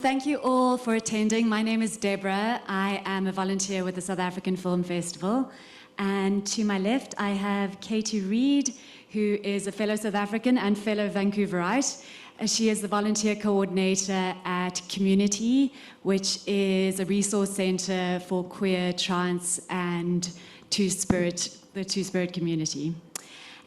Thank you all for attending. My name is Deborah. I am a volunteer with the South African Film Festival. And to my left, I have Keitu Reid, who is a fellow South African and fellow Vancouverite. She is the volunteer coordinator at Qmunity, which is a resource center for queer, trans, and the Two-Spirit community.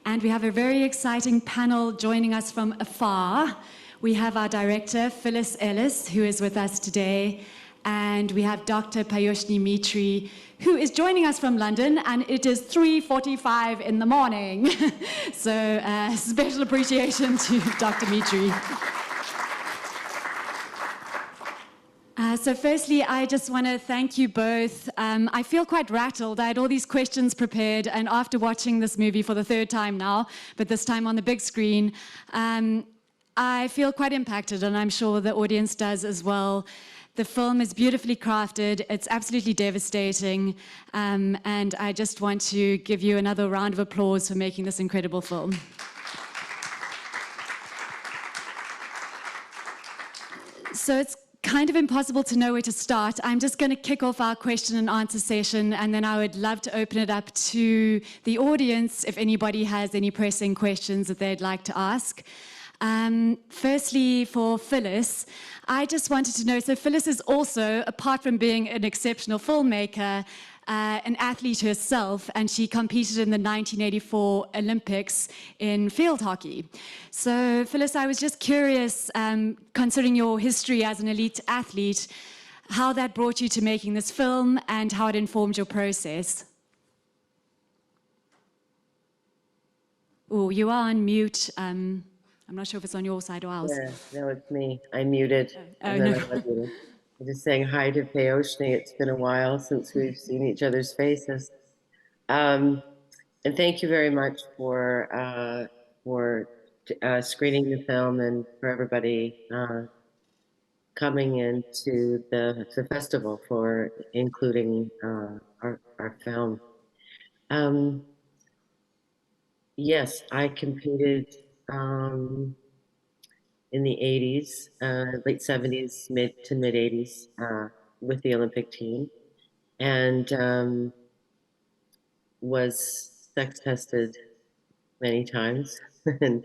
And we have a very exciting panel joining us from afar. We have our director, Phyllis Ellis, who is with us today, and we have Dr. Payoshni Mitra, who is joining us from London, and it is 3:45 in the morning. So special appreciation to Dr. Mitra. So firstly, I just want to thank you both. I feel quite rattled. I had all these questions prepared, and after watching this movie for the third time now, but this time on the big screen, I feel quite impacted, and I'm sure the audience does as well. The film is beautifully crafted. It's absolutely devastating, and I just want to give you another round of applause for making this incredible film. So it's kind of impossible to know where to start. I'm just going to kick off our question and answer session, and then I would love to open it up to the audience if anybody has any pressing questions that they'd like to ask. Firstly, for Phyllis, I just wanted to know, so Phyllis is also, apart from being an exceptional filmmaker, an athlete herself, and she competed in the 1984 Olympics in field hockey. So Phyllis, I was just curious, considering your history as an elite athlete, how that brought you to making this film and how it informed your process. Oh, you are on mute. I'm not sure if it's on your side or ours. Yeah, no, it's me. I muted. And then I unmuted. I'm just saying hi to Payoshni. It's been a while since we've seen each other's faces. And thank you very much for screening the film and for everybody coming into the festival for including our film. Yes, I competed in the 80s, late 70s, mid to mid 80s, with the Olympic team, and was sex tested many times. And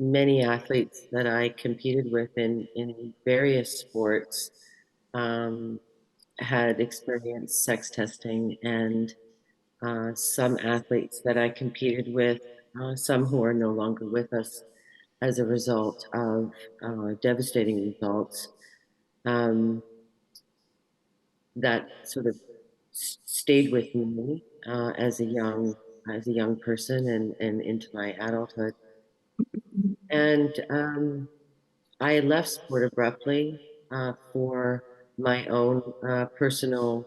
many athletes that I competed with in various sports had experienced sex testing, and some athletes that I competed with, some who are no longer with us, as a result of devastating results that sort of stayed with me as a young person and into my adulthood. And I left sport abruptly for my own personal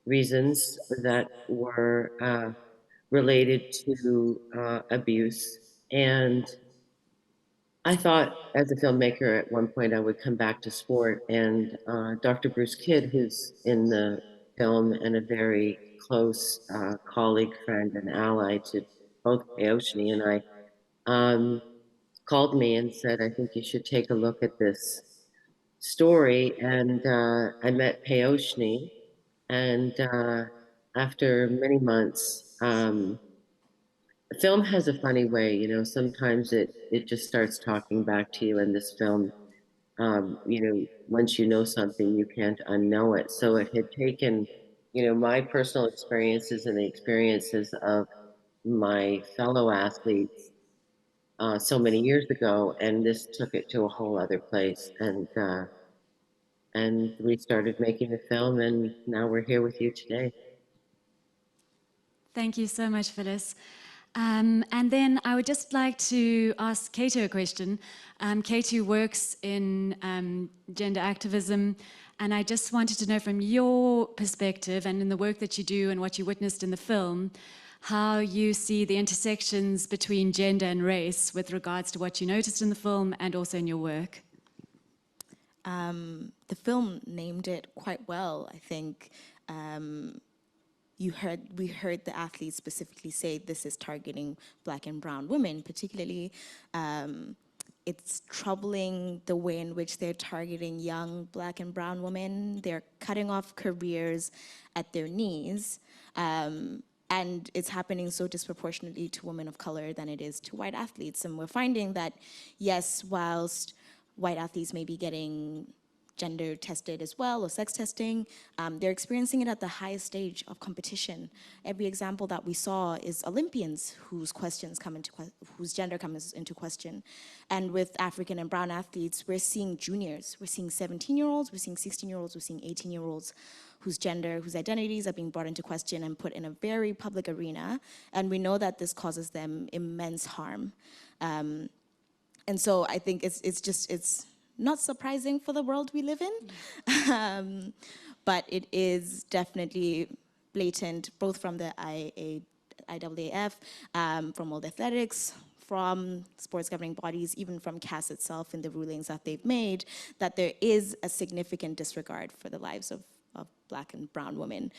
reasons that were related to abuse. And I thought as a filmmaker at one point I would come back to sport, and Dr. Bruce Kidd, who's in the film and a very close colleague, friend, and ally to both Payoshni and I, called me and said, I think you should take a look at this story. And I met Payoshni, and after many months, the film has a funny way, you know, sometimes it just starts talking back to you. In this film, you know, once you know something, you can't unknow it. So it had taken, you know, my personal experiences and the experiences of my fellow athletes so many years ago, and this took it to a whole other place. And we started making the film, and now we're here with you today. Thank you so much, Phyllis. And then I would just like to ask Keitu a question. Keitu works in gender activism, and I just wanted to know from your perspective and in the work that you do and what you witnessed in the film, how you see the intersections between gender and race with regards to what you noticed in the film and also in your work. The film named it quite well, I think. We heard the athletes specifically say this is targeting Black and brown women particularly, it's troubling the way in which they're targeting young Black and brown women. They're cutting off careers at their knees. And it's happening so disproportionately to women of color than it is to white athletes. And we're finding that, yes, whilst white athletes may be getting gender tested as well, or sex testing, they're experiencing it at the highest stage of competition. Every example that we saw is Olympians whose gender comes into question. And with African and brown athletes, we're seeing juniors, we're seeing 17-year-olds, we're seeing 16-year-olds, we're seeing 18-year-olds whose gender, whose identities are being brought into question and put in a very public arena. And we know that this causes them immense harm. And so I think it's not surprising for the world we live in, but it is definitely blatant, both from the IAAF, from World Athletics, from sports governing bodies, even from CAS itself in the rulings that they've made, that there is a significant disregard for the lives of Black and brown women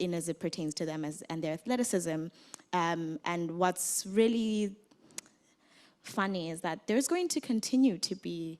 in as it pertains to them and their athleticism. And what's really funny is that there's going to continue to be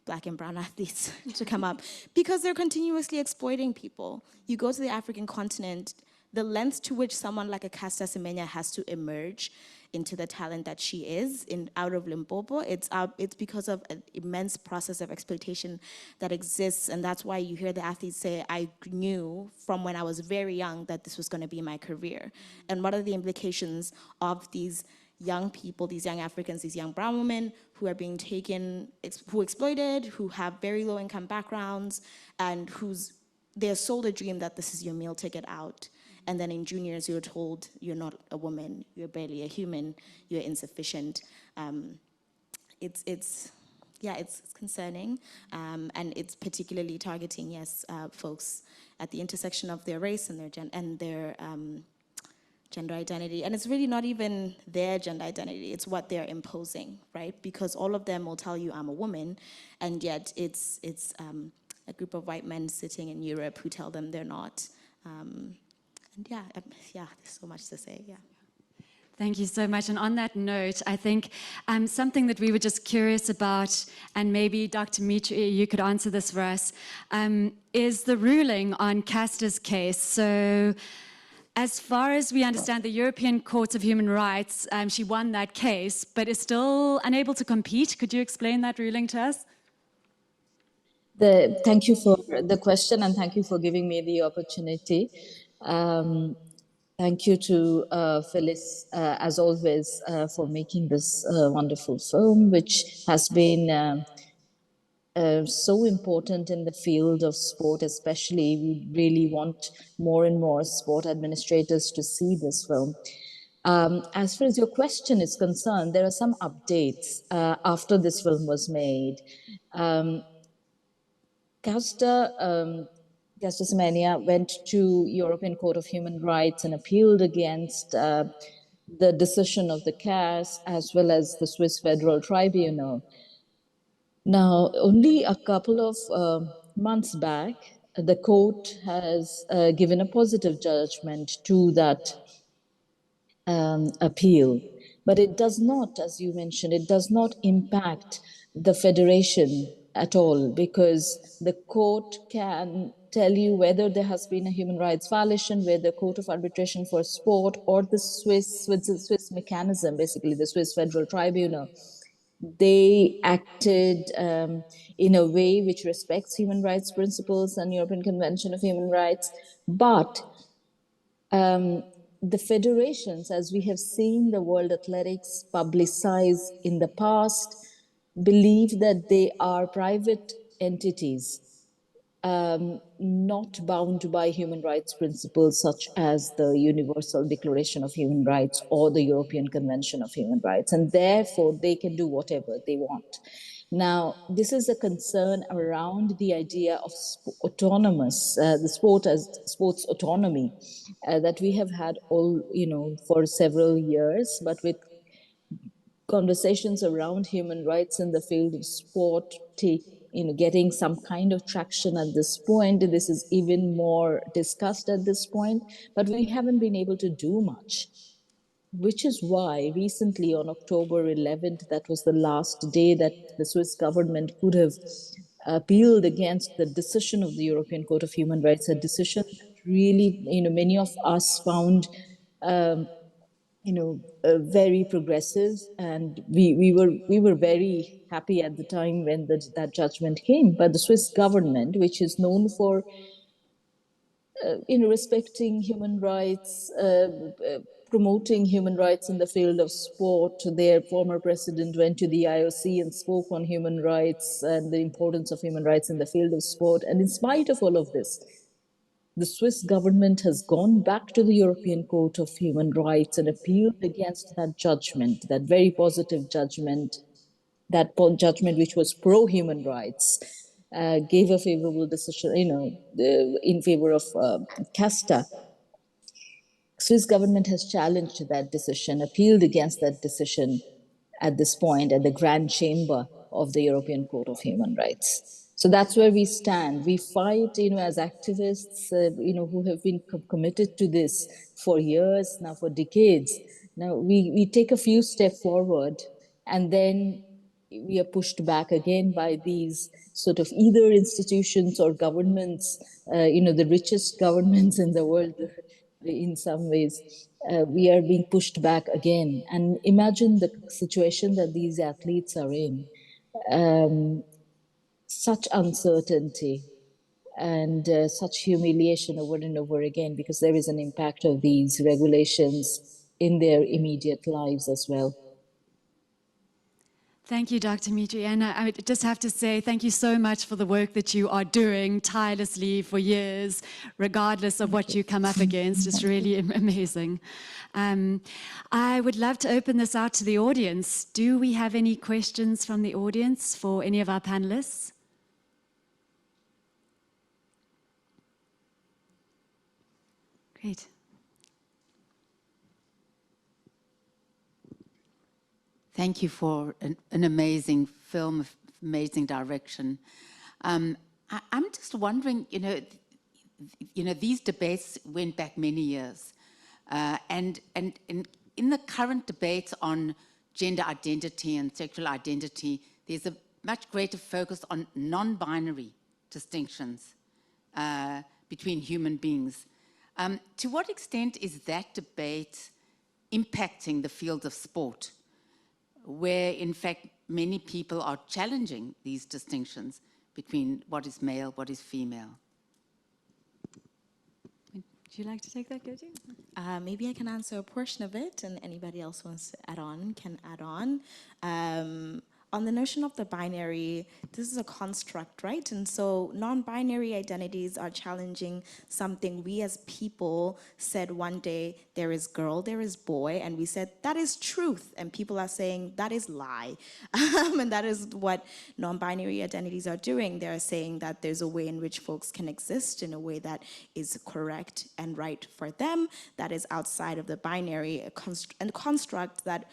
Black and brown athletes to come up because they're continuously exploiting people. You go to the African continent, the lengths to which someone like a Caster Semenya has to emerge into the talent that she is out of Limpopo, it's because of an immense process of exploitation that exists, and that's why you hear the athletes say, I knew from when I was very young that this was going to be my career. And what are the implications of these young people, these young Africans, these young brown women who are being taken, who exploited, who have very low income backgrounds, and they're sold a dream that this is your meal ticket out. And then in juniors, you're told you're not a woman, you're barely a human, you're insufficient. It's concerning, and it's particularly targeting, yes, folks at the intersection of their race and their gender identity. And it's really not even their gender identity, it's what they're imposing, right? Because all of them will tell you, I'm a woman, and yet it's a group of white men sitting in Europe who tell them they're not. And there's so much to say, yeah. Thank you so much. And on that note, I think something that we were just curious about, and maybe Dr. Mitra, you could answer this for us, is the ruling on Caster's case. So as far as we understand, the European Court of Human Rights, she won that case, but is still unable to compete. Could you explain that ruling to us? Thank you for the question, and thank you for giving me the opportunity. Thank you to Phyllis, as always, for making this wonderful film, which has been so important in the field of sport, especially. We really want more and more sport administrators to see this film. As far as your question is concerned, there are some updates after this film was made. Caster Semenya went to European Court of Human Rights and appealed against the decision of the CAS as well as the Swiss Federal Tribunal. Now, only a couple of months back, the court has given a positive judgment to that appeal. But it does not, as you mentioned, it does not impact the federation at all, because the court can tell you whether there has been a human rights violation, where the Court of Arbitration for Sport or the Swiss mechanism, basically the Swiss Federal Tribunal, they acted in a way which respects human rights principles and European Convention of Human Rights. But the federations, as we have seen the World Athletics publicize in the past, believe that they are private entities, not bound by human rights principles such as the Universal Declaration of Human Rights or the European Convention of Human Rights, and therefore they can do whatever they want. Now, this is a concern around the idea of autonomous, the sport as sports autonomy that we have had for several years, but with conversations around human rights in the field of sport getting some kind of traction at this point. This is even more discussed at this point, but we haven't been able to do much. which is why recently on October 11th, that was the last day that the Swiss government could have appealed against the decision of the European Court of Human Rights, a decision that really, many of us found, very progressive, and we were very happy at the time when that judgment came. But the Swiss government, which is known for respecting human rights, promoting human rights in the field of sport. Their former president went to the IOC and spoke on human rights and the importance of human rights in the field of sport. And in spite of all of this, the Swiss government has gone back to the European Court of Human Rights and appealed against that judgment, that very positive judgment, that judgment which was pro-human rights, gave a favorable decision, in favor of Casta. Swiss government has challenged that decision, appealed against that decision at this point at the Grand Chamber of the European Court of Human Rights. So that's where we stand. We fight, as activists, who have been committed to this for years now, for decades. Now we take a few steps forward, and then we are pushed back again by these sort of either institutions or governments, the richest governments in the world, in some ways. We are being pushed back again. And imagine the situation that these athletes are in. Such uncertainty and such humiliation over and over again, because there is an impact of these regulations in their immediate lives as well. Thank you, Dr. Mitra. And I just have to say thank you so much for the work that you are doing tirelessly for years, regardless of what you come up against. It's really amazing. I would love to open this out to the audience. Do we have any questions from the audience for any of our panelists? Great. Thank you for an amazing film, amazing direction. I'm just wondering, these debates went back many years, and in the current debates on gender identity and sexual identity, there's a much greater focus on non-binary distinctions between human beings. To what extent is that debate impacting the field of sport, where in fact many people are challenging these distinctions between what is male, what is female? Would you like to take that, Keitu? Maybe I can answer a portion of it, and anybody else wants to add on can add on. On the notion of the binary, this is a construct, right? And so non-binary identities are challenging something we as people said one day, there is girl, there is boy, and we said, that is truth. And people are saying, that is lie. And that is what non-binary identities are doing. They're saying that there's a way in which folks can exist in a way that is correct and right for them, that is outside of the binary, a construct that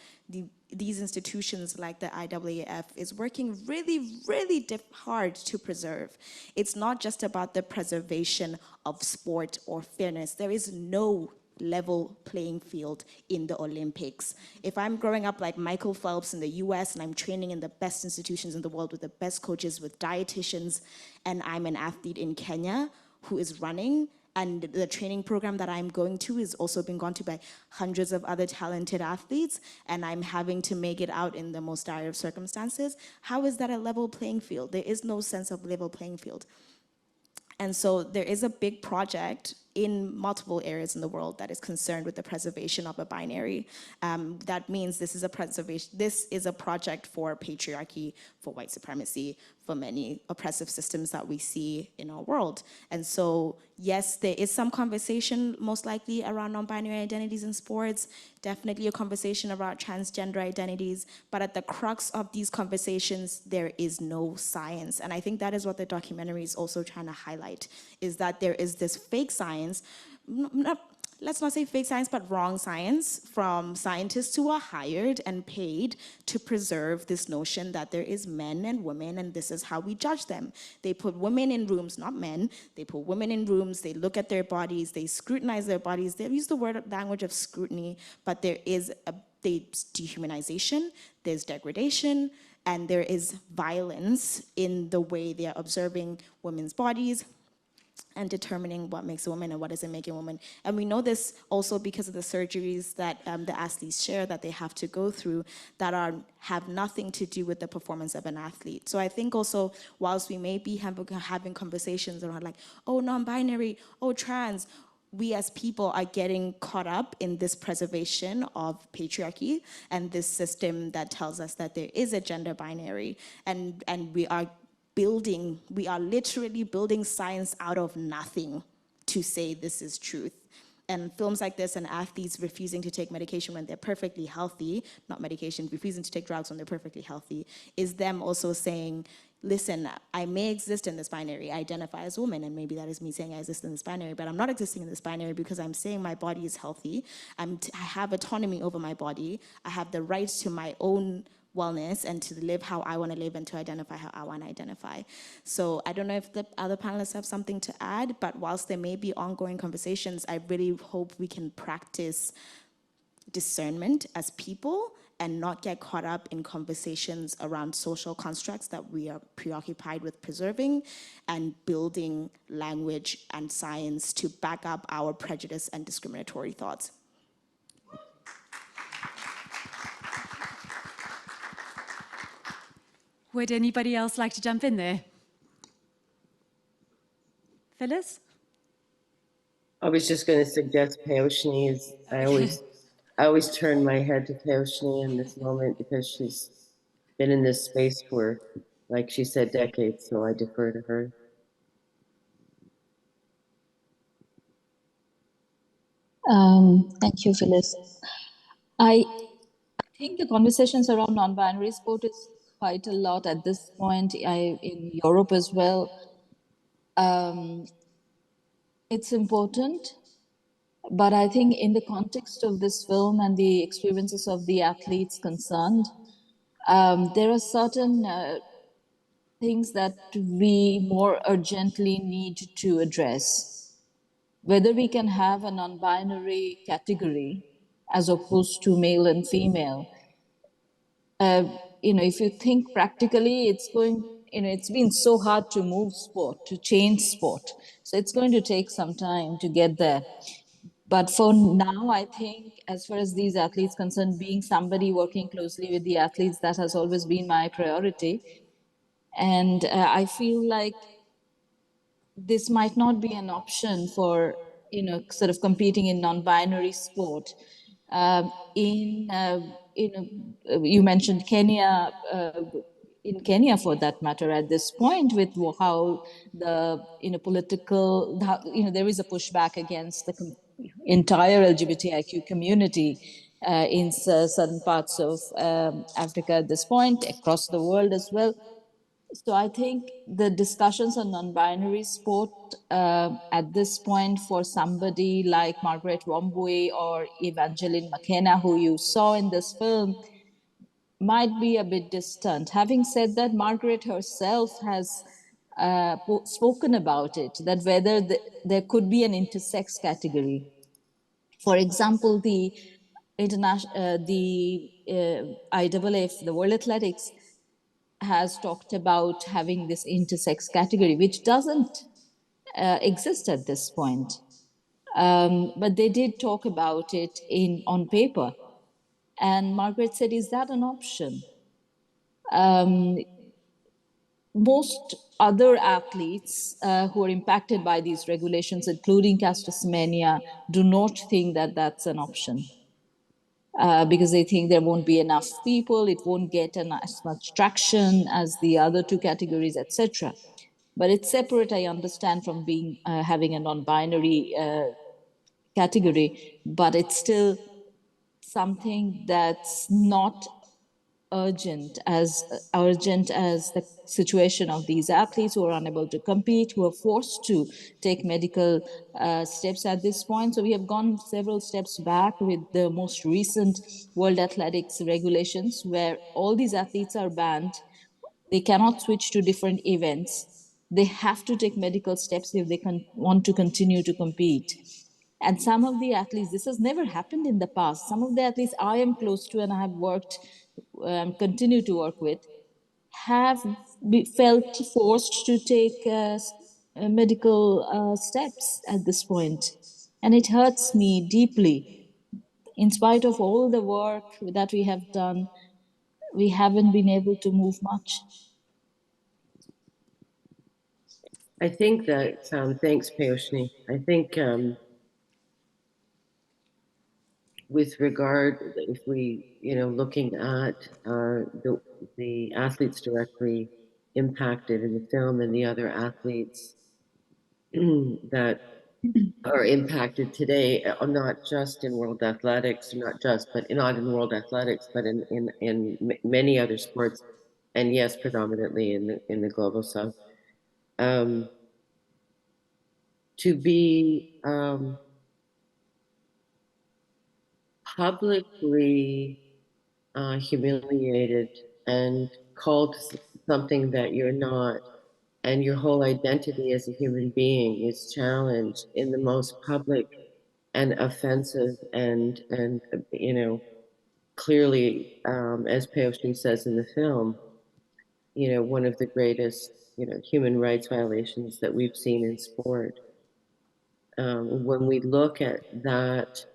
these institutions like the IAAF is working really, really hard to preserve. It's not just about the preservation of sport or fairness. There is no level playing field in the Olympics. If I'm growing up like Michael Phelps in the US and I'm training in the best institutions in the world with the best coaches, with dietitians, and I'm an athlete in Kenya who is running, and the training program that I'm going to is also being gone to by hundreds of other talented athletes, and I'm having to make it out in the most dire of circumstances, how is that a level playing field? There is no sense of level playing field. And so there is a big project in multiple areas in the world that is concerned with the preservation of a binary. That means this is a project for patriarchy, for white supremacy, for many oppressive systems that we see in our world. And so, yes, there is some conversation most likely around non-binary identities in sports, definitely a conversation about transgender identities, but at the crux of these conversations, there is no science. And I think that is what the documentary is also trying to highlight, is that there is this fake science. let's not say fake science, but wrong science from scientists who are hired and paid to preserve this notion that there is men and women and this is how we judge them. They put women in rooms, not men, they put women in rooms, they look at their bodies, they scrutinize their bodies, they use the language of scrutiny, but there's dehumanization, there's degradation, and there is violence in the way they are observing women's bodies and determining what makes a woman and what doesn't make a woman. And we know this also because of the surgeries that the athletes share that they have to go through that have nothing to do with the performance of an athlete. So I think also, whilst we may be having conversations around like, oh, non-binary, oh, trans, we as people are getting caught up in this preservation of patriarchy and this system that tells us that there is a gender binary, and we are literally building science out of nothing to say this is truth. And films like this and athletes refusing to take medication when they're perfectly healthy, not medication, refusing to take drugs when they're perfectly healthy, is them also saying, listen, I may exist in this binary, I identify as a woman, and maybe that is me saying I exist in this binary, but I'm not existing in this binary because I'm saying my body is healthy, I have autonomy over my body, I have the right to my own wellness and to live how I want to live and to identify how I want to identify. So I don't know if the other panelists have something to add, but whilst there may be ongoing conversations, I really hope we can practice discernment as people and not get caught up in conversations around social constructs that we are preoccupied with preserving, and building language and science to back up our prejudice and discriminatory thoughts. Would anybody else like to jump in there? Phyllis? I was just going to suggest Payoshni is, I always turn my head to Payoshni in this moment because she's been in this space for, like she said, decades, so I defer to her. Thank you, Phyllis. I think the conversations around non-binary sport is quite a lot at this point. In Europe as well. It's important, but I think in the context of this film and the experiences of the athletes concerned, there are certain things that we more urgently need to address. Whether we can have a non-binary category as opposed to male and female. If you think practically, it's been so hard to move sport, to change sport. So it's going to take some time to get there. But for now, I think as far as these athletes concerned, being somebody working closely with the athletes, that has always been my priority. And I feel like this might not be an option for, sort of competing in non-binary sport. You mentioned Kenya, in Kenya for that matter, at this point, with how the, there is a pushback against the entire LGBTIQ community in certain parts of Africa at this point, across the world as well. So I think the discussions on non-binary sport at this point for somebody like Margaret Wambui or Evangeline McKenna, who you saw in this film, might be a bit distant. Having said that, Margaret herself has spoken about it, that whether there could be an intersex category. For example, the IAAF, the World Athletics, has talked about having this intersex category, which doesn't exist at this point. But they did talk about it on paper. And Margaret said, is that an option? Most other athletes who are impacted by these regulations, including Caster Semenya, do not think that that's an option. Because they think there won't be enough people, it won't get as much traction as the other two categories, etc. But it's separate, I understand, from having a non-binary category, but it's still something that's not urgent as the situation of these athletes who are unable to compete, who are forced to take medical steps at this point. So we have gone several steps back with the most recent World Athletics regulations, where all these athletes are banned. They cannot switch to different events. They have to take medical steps if they want to continue to compete. And some of the athletes, this has never happened in the past. Some of the athletes I am close to and I have worked, continue to work with, have felt forced to take medical steps at this point. And it hurts me deeply. In spite of all the work that we have done, we haven't been able to move much. I think that, thanks, Payoshni. I think with regard, if we, looking at the athletes directly impacted in the film and the other athletes that are impacted today, not just in world athletics, not in world athletics, but in many other sports, and yes, predominantly in the global south. To be publicly humiliated and called something that you're not, and your whole identity as a human being is challenged in the most public and offensive and clearly, as Payoshni says in the film, one of the greatest human rights violations that we've seen in sport. When we look at that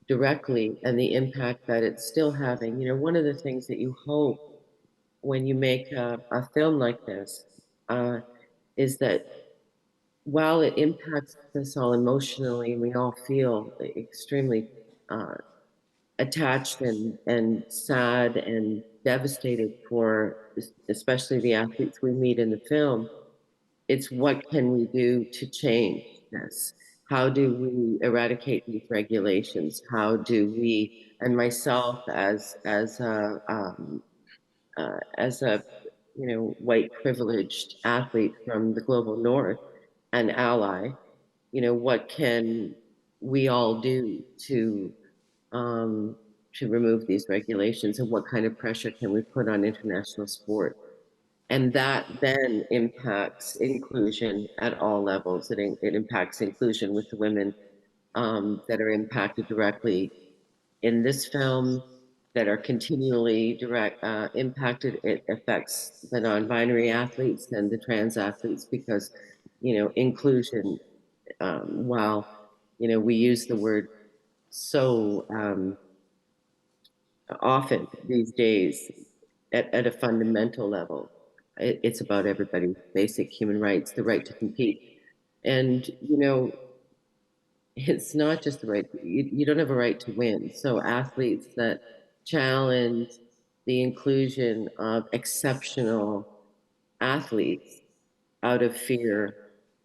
directly and the impact that it's still having, one of the things that you hope when you make a film like this is that while it impacts us all emotionally, and we all feel extremely attached and sad and devastated for especially the athletes we meet in the film, it's what can we do to change this? How do we eradicate these regulations? How do we, and myself as a white privileged athlete from the global north, an ally, what can we all do to remove these regulations, and what kind of pressure can we put on international sport? And that then impacts inclusion at all levels. It impacts inclusion with the women that are impacted directly in this film, that are continually impacted. It affects the non-binary athletes and the trans athletes because, inclusion, while, we use the word so often these days at a fundamental level, it's about everybody's basic human rights, the right to compete. And, it's not just the right, you don't have a right to win. So athletes that challenge the inclusion of exceptional athletes out of fear,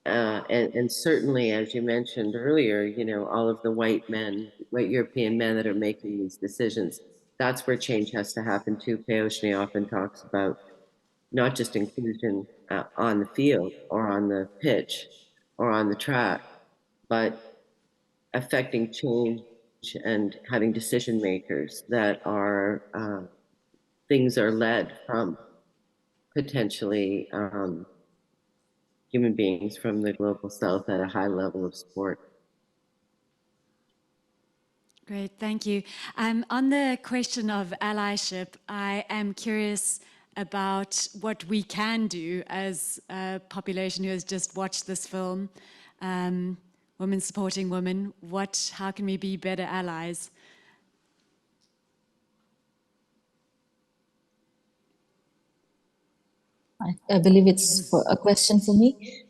and certainly, as you mentioned earlier, all of the white European men that are making these decisions, that's where change has to happen too. Payoshni often talks about not just inclusion on the field or on the pitch or on the track, but affecting change and having decision makers that are things are led from potentially human beings from the global south at a high level of sport. Great, thank you. On the question of allyship, I am curious about what we can do as a population who has just watched this film, women supporting women. How can we be better allies? I believe it's a question for me.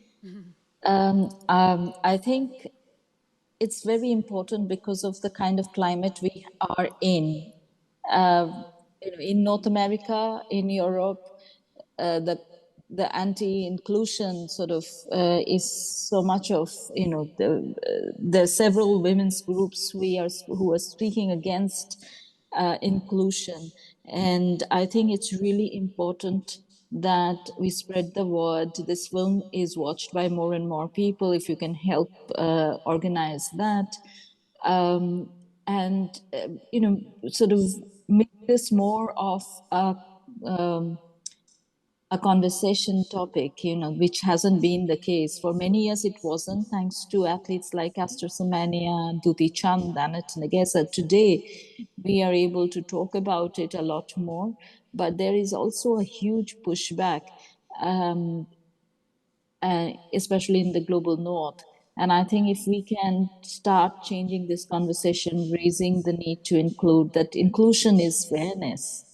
I think it's very important because of the kind of climate we are in. In North America, in Europe, the anti-inclusion sort of is so much of the several women's groups who are speaking against inclusion, And I think it's really important that we spread the word. This film is watched by more and more people. If you can help organize that, and sort of make this more of um, a conversation topic, which hasn't been the case. For many years, it wasn't, thanks to athletes like Caster Semenya, Duti Chand, Anat Nagesa. Today, we are able to talk about it a lot more, but there is also a huge pushback, especially in the global north. And I think if we can start changing this conversation, raising the need to include, that inclusion is fairness,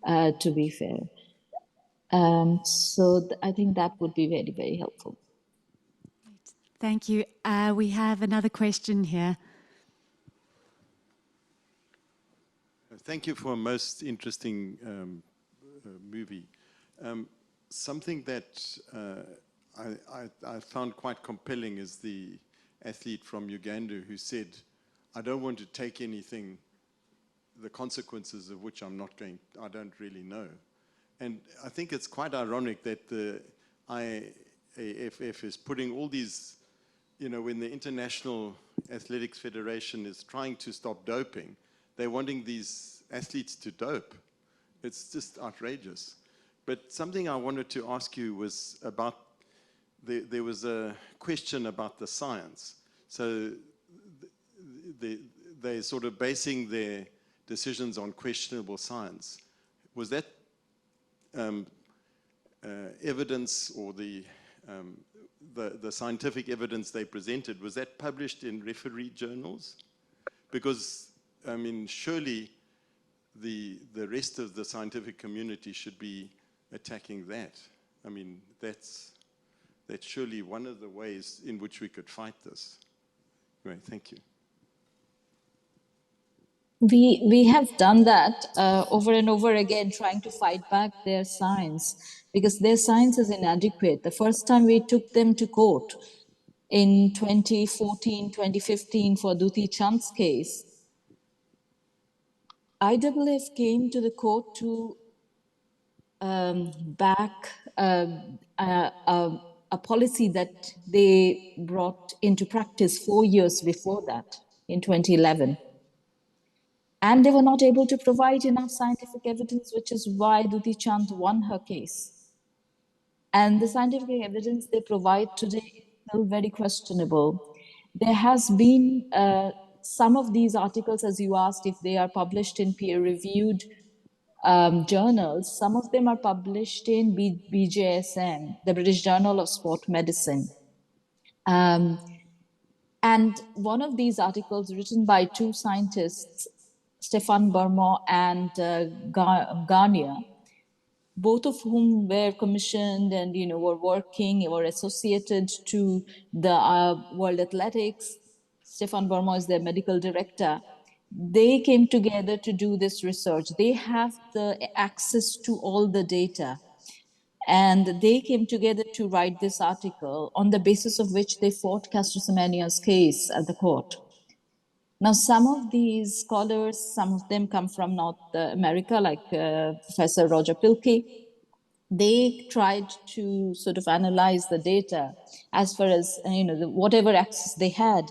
to be fair. I think that would be very, very helpful. Thank you. We have another question here. Thank you for a most interesting movie. Something that I found quite compelling is the athlete from Uganda who said, I don't want to take anything, the consequences of which I don't really know. And I think it's quite ironic that the IAFF is putting all these, when the International Athletics Federation is trying to stop doping, they're wanting these athletes to dope. It's just outrageous. But something I wanted to ask you was about, there was a question about the science. So they're sort of basing their decisions on questionable science. Was that evidence, or the scientific evidence they presented, was that published in referee journals? Because, I mean, surely the rest of the scientific community should be attacking that. I mean, that's surely one of the ways in which we could fight this. Anyway, thank you. We have done that over and over again, trying to fight back their science, because their science is inadequate. The first time we took them to court in 2014, 2015 for Duti Chand's case, IAAF came to the court to back a policy that they brought into practice 4 years before that, in 2011. And they were not able to provide enough scientific evidence, which is why Duti Chand won her case. And the scientific evidence they provide today is still very questionable. There has been some of these articles, as you asked, if they are published in peer-reviewed journals. Some of them are published in BJSM, the British Journal of Sport Medicine. And one of these articles, written by two scientists, Stefan Burma and Garnier, both of whom were commissioned and were working, were associated to the World Athletics. Stefan Burma is their medical director. They came together to do this research. They have the access to all the data. And they came together to write this article, on the basis of which they fought Caster Semenya's case at the court. Now, some of these scholars, some of them come from North America, like Professor Roger Pilkey. They tried to sort of analyze the data as far as, whatever access they had.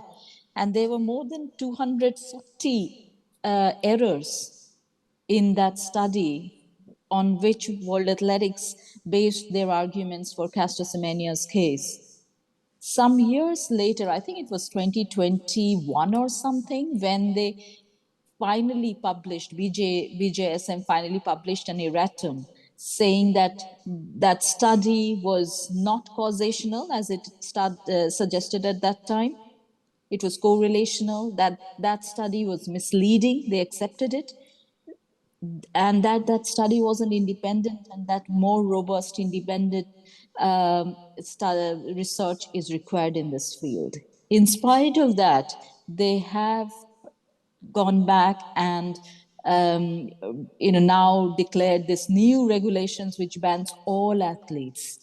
And there were more than 240 errors in that study, on which World Athletics based their arguments for Caster Semenya's case. Some years later, I think it was 2021 or something, when they finally published, BJSM finally published an erratum saying that that study was not causational, as it suggested at that time. It was correlational, that study was misleading. They accepted it. And that study wasn't independent, and that more robust, independent research is required in this field. In spite of that, they have gone back and now declared this new regulations which bans all athletes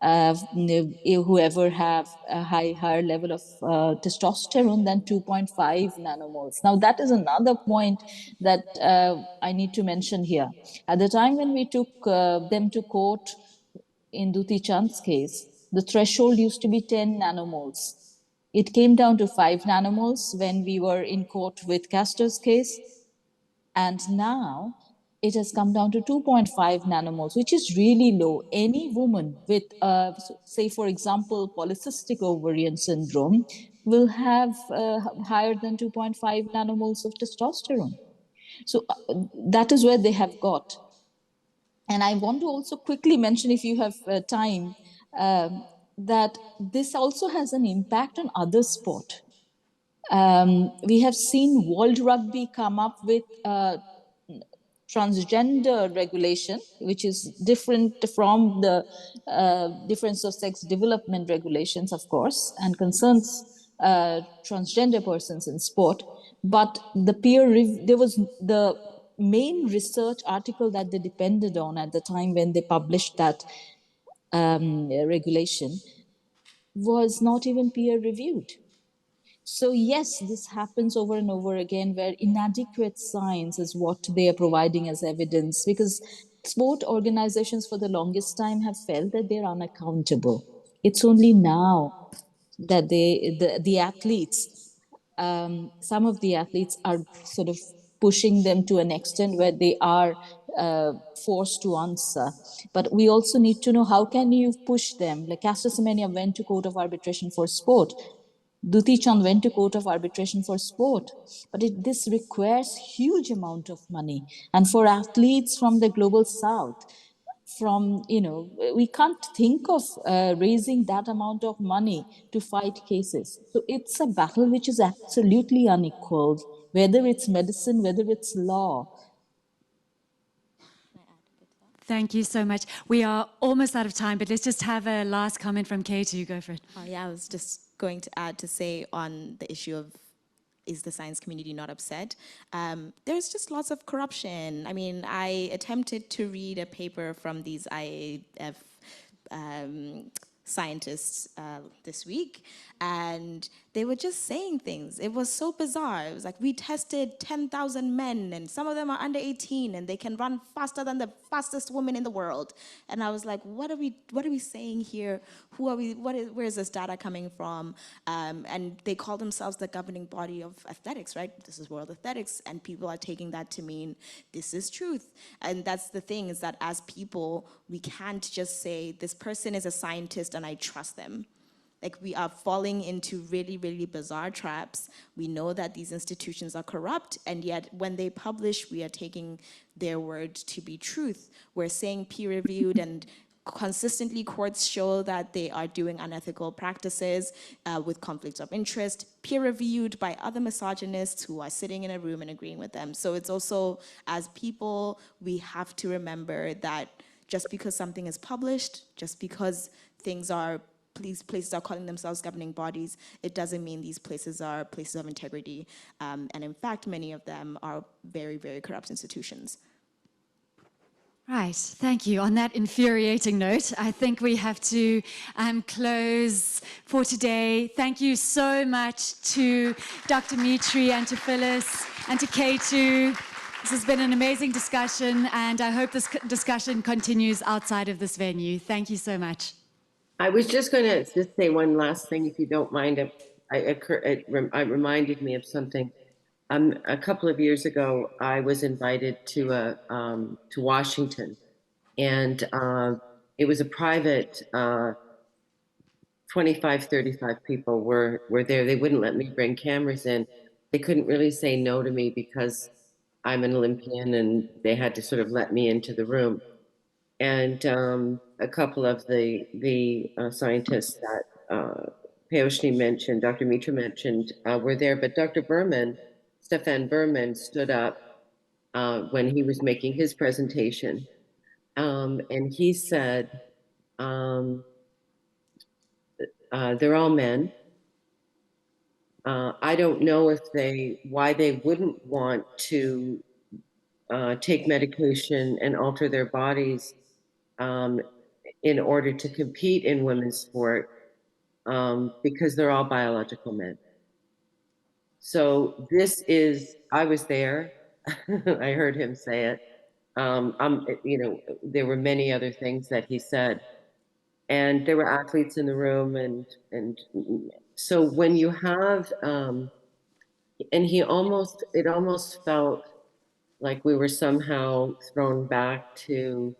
whoever have a higher level of testosterone than 2.5 nanomoles. Now, that is another point that I need to mention here. At the time when we took them to court in Duti Chand's case, the threshold used to be 10 nanomoles. It came down to 5 nanomoles when we were in court with Castor's case. And now it has come down to 2.5 nanomoles, which is really low. Any woman with, say, for example, polycystic ovarian syndrome will have higher than 2.5 nanomoles of testosterone. So that is where they have got. And I want to also quickly mention, if you have time, that this also has an impact on other sport. We have seen World Rugby come up with transgender regulation, which is different from the difference of sex development regulations, of course, and concerns transgender persons in sport. But there was the main research article that they depended on at the time when they published that regulation was not even peer reviewed. So yes, this happens over and over again, where inadequate science is what they are providing as evidence, because sport organizations for the longest time have felt that they're unaccountable. It's only now that the athletes, some of the athletes are sort of pushing them to an extent where they are forced to answer. But we also need to know, how can you push them? Like Caster Semenya went to Court of Arbitration for Sport. Duti Chand went to Court of Arbitration for Sport. But this requires huge amount of money. And for athletes from the global south, we can't think of raising that amount of money to fight cases. So it's a battle which is absolutely unequaled, whether it's medicine, whether it's law. Thank you so much. We are almost out of time, but let's just have a last comment from Keitu. Go for it. Yeah, I was just going to add to say on the issue of, is the science community not upset? There's just lots of corruption. I mean, I attempted to read a paper from these IAF scientists this week, and they were just saying things. It was so bizarre. It was like, we tested 10,000 men, and some of them are under 18, and they can run faster than the fastest woman in the world. And I was like, what are we saying here? Who are we? Where is this data coming from? And they call themselves the governing body of athletics, right? This is World Athletics, and people are taking that to mean this is truth. And that's the thing, is that as people, we can't just say this person is a scientist and I trust them. Like, we are falling into really, really bizarre traps. We know that these institutions are corrupt, and yet when they publish, we are taking their word to be truth. We're saying peer-reviewed, and consistently courts show that they are doing unethical practices with conflicts of interest, peer-reviewed by other misogynists who are sitting in a room and agreeing with them. So it's also, as people, we have to remember that just because something is published, just because things are, these places are calling themselves governing bodies, it doesn't mean these places are places of integrity. And in fact, many of them are very, very corrupt institutions. Right, thank you. On that infuriating note, I think we have to close for today. Thank you so much to Dr. Mitra and to Phyllis and to Keitu. This has been an amazing discussion, and I hope this discussion continues outside of this venue. Thank you so much. I was just going to just say one last thing, if you don't mind. It reminded me of something. A couple of years ago, I was invited to Washington, and it was a private. 25, 35 people were there. They wouldn't let me bring cameras in. They couldn't really say no to me because I'm an Olympian, and they had to sort of let me into the room. And a couple of the scientists that Payoshni mentioned, Dr. Mitra mentioned, were there. But Dr. Stefan Berman, stood up when he was making his presentation, and he said, they're all men. I don't know why they wouldn't want to take medication and alter their bodies in order to compete in women's sport, because they're all biological men. So this is, I was there. I heard him say it. You know, there were many other things that he said, and there were athletes in the room, and so when you have, and it almost felt like we were somehow thrown back to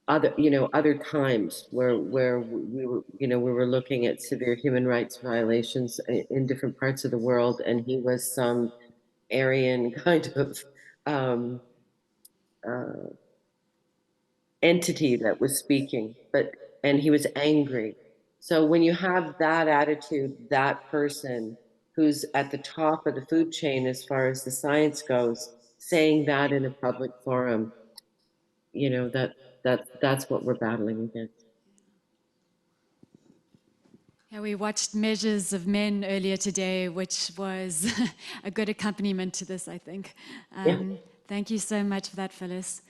other times where we were, we were looking at severe human rights violations in different parts of the world, and he was some Aryan kind of entity that was speaking, and he was angry. So when you have that attitude, that person who's at the top of the food chain as far as the science goes, saying that in a public forum, that's what we're battling against. Yeah, we watched Measures of Men earlier today, which was a good accompaniment to this, I think. Thank you so much for that, Phyllis.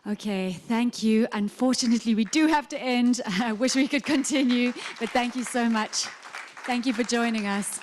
Okay, thank you. Unfortunately, we do have to end. I wish we could continue, but thank you so much. Thank you for joining us.